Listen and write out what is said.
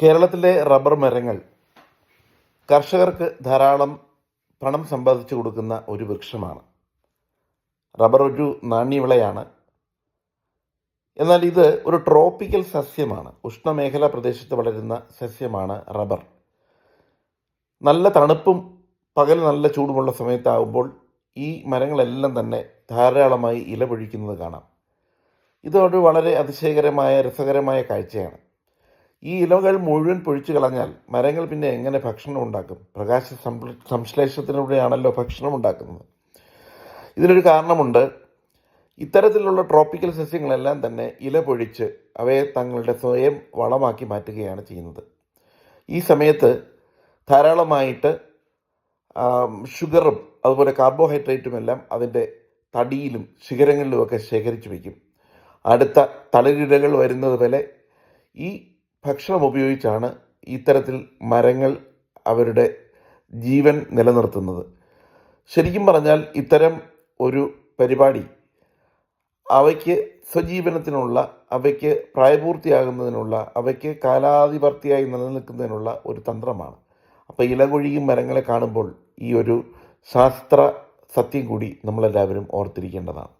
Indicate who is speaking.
Speaker 1: കേരളത്തിലെ റബ്ബർ മരങ്ങൾ കർഷകർക്ക് ധാരാളം പണം സമ്പാദിച്ചു കൊടുക്കുന്ന ഒരു വൃക്ഷമാണ്. റബ്ബർ ഒരു നാണ്യവിളയാണ്. എന്നാൽ ഇത് ഒരു ട്രോപ്പിക്കൽ സസ്യമാണ്. ഉഷ്ണമേഖലാ പ്രദേശത്ത് വളരുന്ന സസ്യമാണ് റബ്ബർ. നല്ല തണുപ്പും പകൽ നല്ല ചൂടുമുള്ള സമയത്താകുമ്പോൾ ഈ മരങ്ങളെല്ലാം തന്നെ ധാരാളമായി ഇല പൊഴിക്കുന്നത് കാണാം. ഇതൊരു വളരെ അതിശയകരമായ രസകരമായ കാഴ്ചയാണ്. ഈ ഇലകൾ മുഴുവൻ പൊഴിച്ചു കളഞ്ഞാൽ മരങ്ങൾ പിന്നെ എങ്ങനെ ഭക്ഷണം ഉണ്ടാക്കും? പ്രകാശ സംശ്ലേഷത്തിലൂടെയാണല്ലോ ഭക്ഷണം ഉണ്ടാക്കുന്നത്. ഇതിനൊരു കാരണമുണ്ട്. ഇത്തരത്തിലുള്ള ട്രോപ്പിക്കൽ സസ്യങ്ങളെല്ലാം തന്നെ ഇല പൊഴിച്ച് അവയെ തങ്ങളുടെ സ്വയം വളമാക്കി മാറ്റുകയാണ് ചെയ്യുന്നത്. ഈ സമയത്ത് ധാരാളമായിട്ട് ഷുഗറും അതുപോലെ കാർബോഹൈഡ്രേറ്റുമെല്ലാം അതിൻ്റെ തടിയിലും ശിഖരങ്ങളിലുമൊക്കെ ശേഖരിച്ചു വയ്ക്കും. അടുത്ത തളിരിലകൾ വരുന്നത് പോലെ ഈ ഭക്ഷണം ഉപയോഗിച്ചാണ് ഇത്തരത്തിൽ മരങ്ങൾ അവരുടെ ജീവൻ നിലനിർത്തുന്നത്. ശരിക്കും പറഞ്ഞാൽ ഇത്തരം ഒരു പരിപാടി അവയ്ക്ക് സ്വജീവനത്തിനുള്ള, അവയ്ക്ക് പ്രായപൂർത്തിയാകുന്നതിനുള്ള, അവയ്ക്ക് കാലാതിവർത്തിയായി നിലനിൽക്കുന്നതിനുള്ള ഒരു തന്ത്രമാണ്. അപ്പോൾ ഇലകൊഴിയും മരങ്ങളെ കാണുമ്പോൾ ഈ ഒരു ശാസ്ത്ര സത്യം കൂടി നമ്മളെല്ലാവരും ഓർത്തിരിക്കേണ്ടതാണ്.